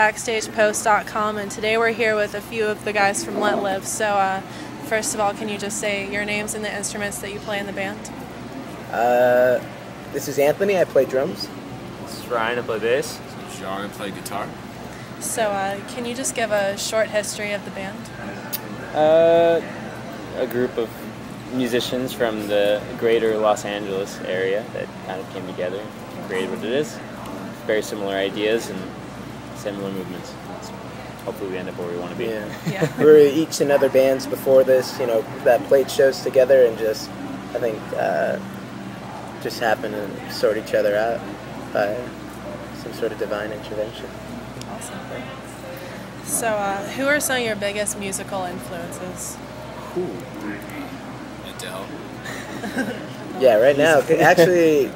BackstagePost.com, and today we're here with a few of the guys from Let Live. So, first of all, can you just say your names and the instruments that you play in the band? This is Anthony. I play drums. This is Ryan. I play bass. This is John. I play guitar. So, can you just give a short history of the band? A group of musicians from the greater Los Angeles area that kind of came together and created what it is. Very similar ideas and similar movements. Hopefully we end up where we want to be. Yeah. We were each in other bands before this, that played shows together and just, I think, just happened to sort each other out by some sort of divine intervention. Awesome. So, who are some of your biggest musical influences? Adele. Yeah, right now, actually,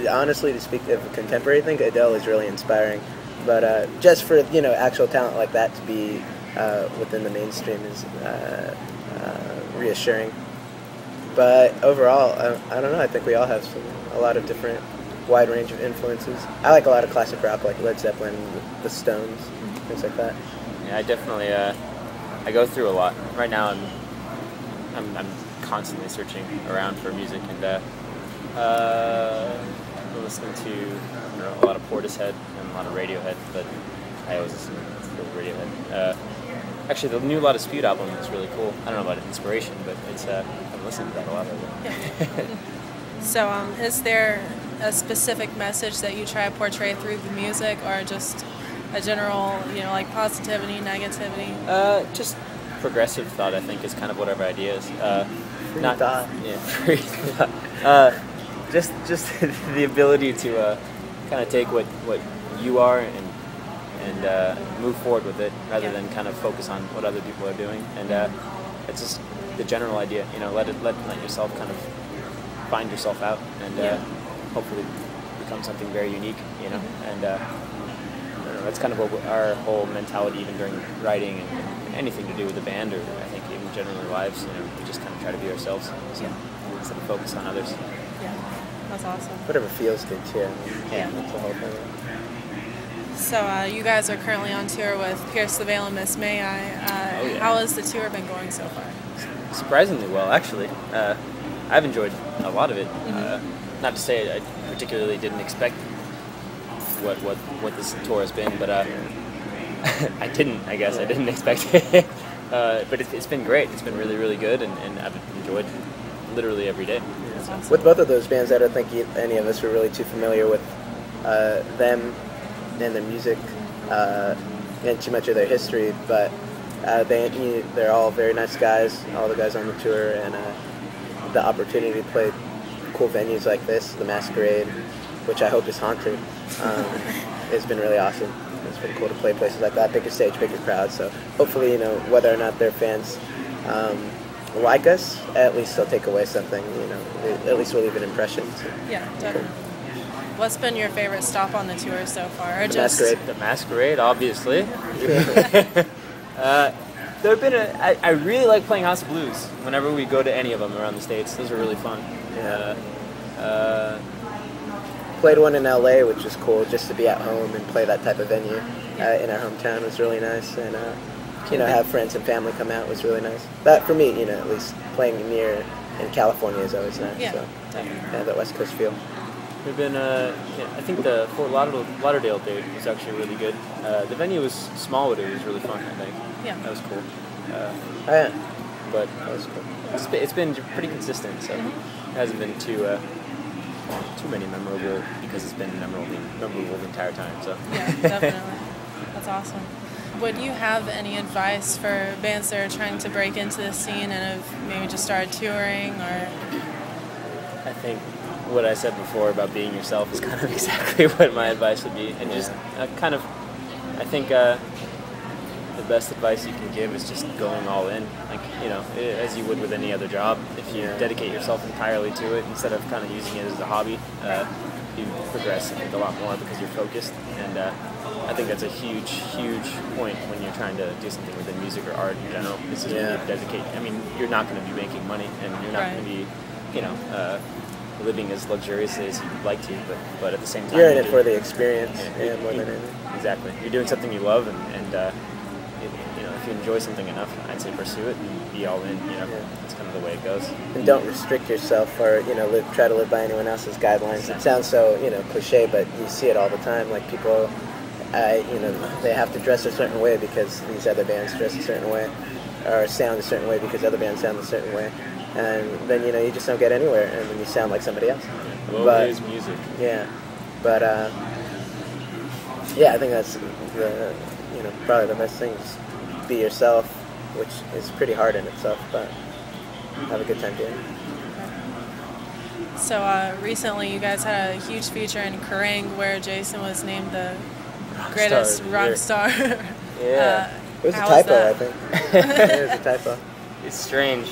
honestly, to speak of a contemporary thing, Adele is really inspiring. But just for, actual talent like that to be within the mainstream is reassuring. But overall, I don't know, I think we all have a lot of different, wide range of influences. I like a lot of classic rock, like Led Zeppelin, the Stones, things like that. Yeah, I definitely, I go through a lot. Right now I'm constantly searching around for music, and I'm listening to a lot of Portishead and a lot of Radiohead, but I always listen to Radiohead. Actually, the new Lot of Spewed album is really cool. I don't know about inspiration, but it's I'm listening to that a lot lately. So, is there a specific message that you try to portray through the music, or just a general, like positivity, negativity? Just progressive thought, I think, is kind of what our idea is. Free thought. Yeah, free thought. Just the ability to kind of take what you are and move forward with it, rather than kind of focus on what other people are doing. And it's just the general idea, let yourself kind of find yourself out, and hopefully become something very unique, and I don't know, that's kind of what our whole mentality, even during writing and anything to do with the band, or I think even generally in our lives, we just kind of try to be ourselves, instead of focus on others. Yeah, that's awesome. Whatever feels good too. Yeah. That's the whole thing. So you guys are currently on tour with Pierce the Veil and Miss May I. How has the tour been going so far? Surprisingly well, actually. I've enjoyed a lot of it. Not to say I particularly didn't expect what this tour has been, but I didn't expect it. But it's been great. It's been really, really good, and I've enjoyed literally every day. Awesome. With both of those bands, I don't think any of us were really too familiar with them and their music and too much of their history, but they're all very nice guys, all the guys on the tour, and the opportunity to play cool venues like this, the Masquerade, which I hope is haunted, has been really awesome. It's been cool to play places like that, bigger stage, bigger crowd, so hopefully, whether or not their fans like us, at least they'll take away something, at least we'll leave an impression. So. Yeah, definitely. What's been your favorite stop on the tour so far? Or The Masquerade, obviously. There have been I really like playing House of Blues whenever we go to any of them around the States. Those are really fun. Played one in LA, which was cool, just to be at home and play that type of venue in our hometown was really nice, and have friends and family come out was really nice. That for me, at least playing near in California is always nice. Yeah, so definitely. that West Coast feel. We've been, I think the Fort Lauderdale date was actually really good. The venue was small, but it was really fun, I think. Yeah. That was cool. But that was cool. It's been pretty consistent, so it hasn't been too many memorable, because it's been memorable the entire time. So. Yeah, definitely. That's awesome. Would you have any advice for bands that are trying to break into the scene and have maybe just started touring, or? I think what I said before about being yourself is kind of exactly what my advice would be, and just I think the best advice you can give is just going all in, as you would with any other job. If you dedicate yourself entirely to it instead of kind of using it as a hobby, you progress, I think, a lot more because you're focused, and I think that's a huge point when you're trying to do something within music or art in general. Is just when you dedicate. I mean, you're not going to be making money, and you're not going to be, living as luxuriously as you'd like to, but at the same time, you're in it for the experience, more than anything. Exactly. You're doing something you love, and if you enjoy something enough, I'd say pursue it and be all in. That's kind of the way it goes. And don't restrict yourself, or try to live by anyone else's guidelines. Exactly. It sounds so cliche, but you see it all the time. Like people, they have to dress a certain way because these other bands dress a certain way, or sound a certain way because other bands sound a certain way, and then you just don't get anywhere, and then you sound like somebody else. Well, it is music. Yeah, but I think that's the probably the best thing is be yourself, which is pretty hard in itself, but have a good time doing it. So recently you guys had a huge feature in Kerrang where Jason was named the greatest rock star. Yeah. It was a typo, I think. It was a typo. It's strange.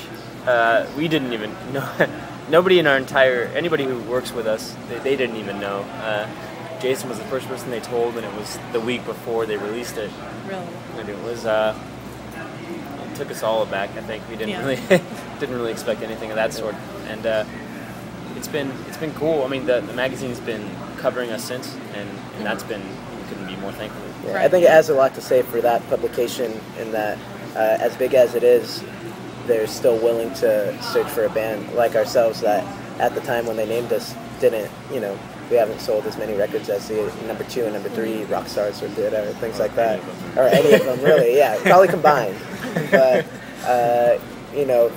We didn't even know. Anybody who works with us, they didn't even know. Jason was the first person they told, and it was the week before they released it. Really? And it was, it took us all aback. I think we didn't really expect anything of that sort. And it's been cool. I mean, the magazine's been covering us since, and that's been, we couldn't be more thankful. Yeah, right. I think it has a lot to say for that publication, in that as big as it is, they're still willing to search for a band like ourselves that at the time when they named us didn't, we haven't sold as many records as the number 2 and number 3 rock stars or did, or things like that, or any of them really. Yeah, probably combined. But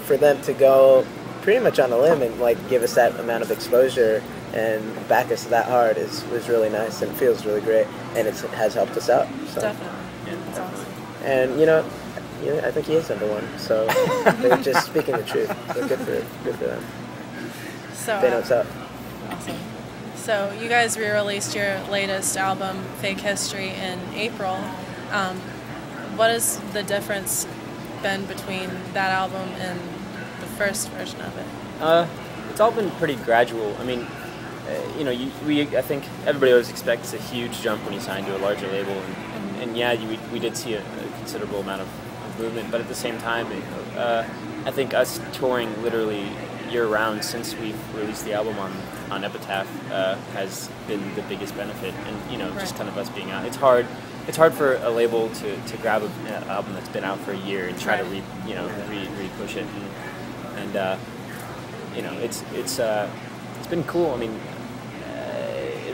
for them to go pretty much on a limb and give us that amount of exposure and back us that hard was really nice, and it feels really great, and it has helped us out. So. Definitely. Yeah, that's awesome. And I think he is number 1. So they're just speaking the truth. So good for them. So they know what's up. Awesome. So you guys re-released your latest album, Fake History, in April. What has the difference been between that album and the first version of it? It's all been pretty gradual. I mean, I think everybody always expects a huge jump when you sign to a larger label, and we did see a considerable amount of movement, but at the same time, I think us touring literally year-round since we've released the album on Epitaph has been the biggest benefit, and just kind of us being out. It's hard for a label to grab an album that's been out for a year and try to re-push it, and it's been cool. I mean,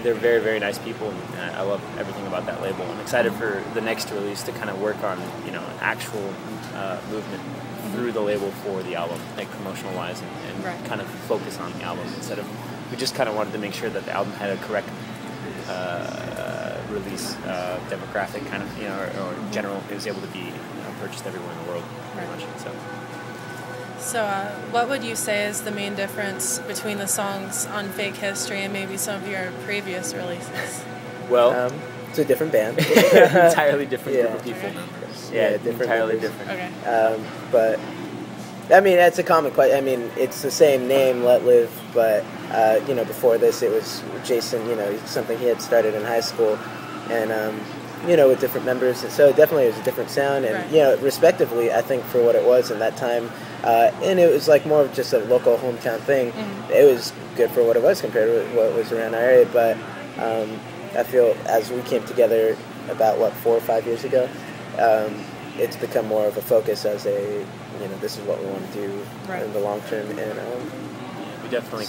they're very, very nice people, and I love everything about that label. I'm excited for the next release to kind of work on an actual movement through the label for the album, like promotional wise, and kind of focus on the album instead of, we just kind of wanted to make sure that the album had a correct release demographic, kind of, or general, it was able to be purchased everywhere in the world, pretty much. So what would you say is the main difference between the songs on Fake History and maybe some of your previous releases? Well, it's a different band. Entirely different group of people. Yeah, entirely different. Okay. But I mean, that's a common question. I mean, it's the same name, Let Live, but before this, it was Jason. Something he had started in high school, and with different members, and so definitely it was a different sound, and respectively, I think for what it was in that time, and it was more of just a local hometown thing. Mm-hmm. It was good for what it was compared to what was around our area, but I feel as we came together about 4 or 5 years ago, it's become more of a focus as this is what we want to do in the long term, and we definitely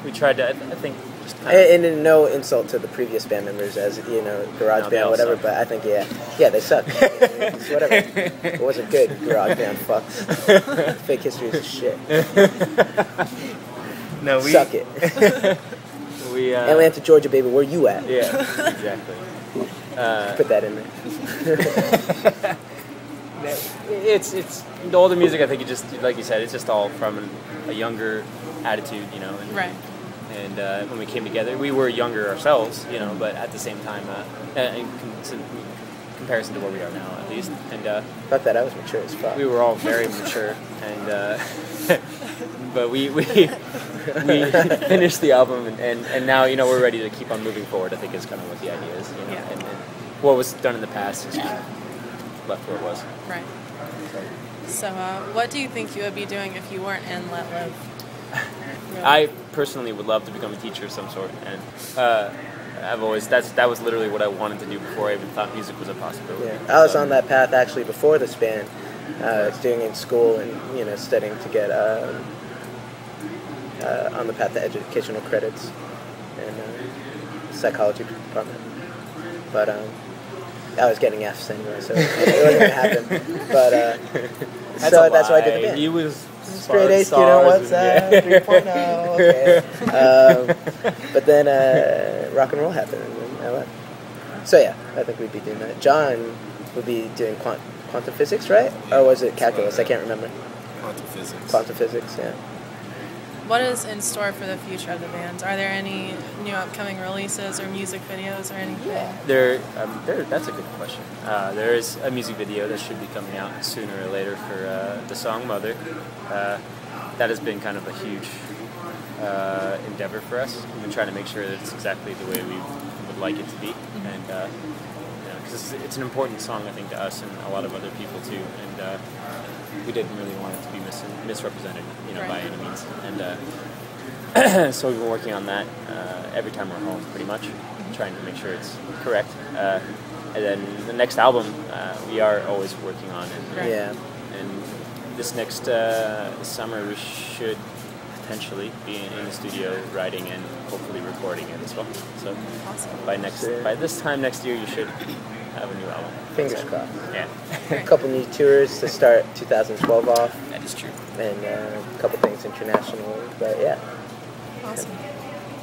we tried to, I think, just and no insult to the previous band members as garage band, whatever, but I think they suck. It's whatever. It wasn't good, garage band fucks. Fake History is shit. No, we suck it. We Atlanta, Georgia, baby, where you at? Yeah, exactly. Put that in there. It's the older music. I think it just, like you said, it's just all from a younger attitude, and, and when we came together, we were younger ourselves, but at the same time, in comparison to where we are now, at least, and fuck that, I was mature as fuck. We were all very mature, and but we finished the album, and now we're ready to keep on moving forward. I think is kind of what the idea is, and what was done in the past is kind of left where it was. Right. So what do you think you would be doing if you weren't in Let Live? I personally would love to become a teacher of some sort, and that was literally what I wanted to do before I even thought music was a possibility. Yeah, I was on that path actually before this band, doing in school and studying to get on the path to educational credits and psychology department. But I was getting Fs anyway, so it wasn't gonna happen. But so that's why I did the band. He was straight A student. What's that? 3.0. Okay. But then rock and roll happened, and then I left. So yeah, I think we'd be doing that. John would be doing quantum physics, right? Or was it calculus? I can't remember. Quantum physics. Quantum physics, yeah. What is in store for the future of the band? Are there any new upcoming releases or music videos or anything? That's a good question. There is a music video that should be coming out sooner or later for the song Mother. That has been kind of a huge endeavor for us. We've been trying to make sure that it's exactly the way we would like it to be. And because it's an important song, I think, to us and a lot of other people too. And we didn't really want it to be misrepresented, by any means. And so we've been working on that every time we're home, pretty much, trying to make sure it's correct. And then the next album we are always working on, and this next summer we should potentially be in the studio writing and hopefully recording it as well. So awesome. by this time next year, you should have a new album. Fingers crossed. Yeah. A couple new tours to start 2012 off. That is true. And a couple things international, but yeah. Awesome.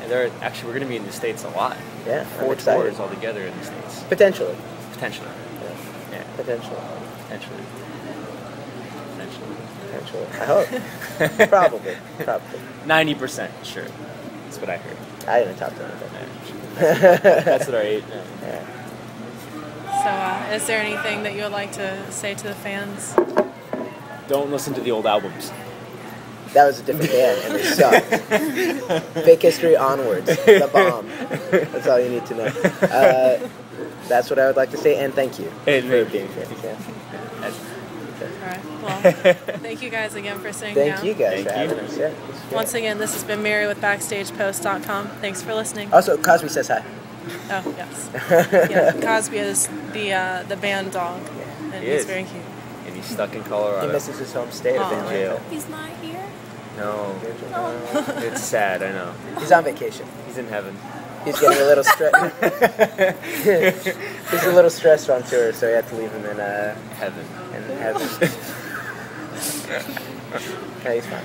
And we're going to be in the States a lot. Yeah, 4 tours altogether in the States. Potentially. Potentially. Yeah. Potentially. Potentially. I hope. Probably. 90% sure. That's what I heard. I didn't talk to anybody. That's what I ate. Yeah. So, is there anything that you would like to say to the fans? Don't listen to the old albums. That was a different band, and they sucked. Fake History onwards. The bomb. That's all you need to know. That's what I would like to say, and thank you for being here. Yeah. All right. Well, thank you guys again for sitting Thank down. you guys for having us. Yeah, Once again, this has been Mary with BackstagePost.com. Thanks for listening. Also, Cosby says hi. Oh, yes. Yeah, Cosby is the band dog, and he's very cute. And he's stuck in Colorado. He misses his home state of jail. He's not here? No. It's sad, I know. He's on vacation. He's in heaven. He's getting a little stressed. He's a little stressed on tour, so he had to leave him in heaven. Yeah, he's fine.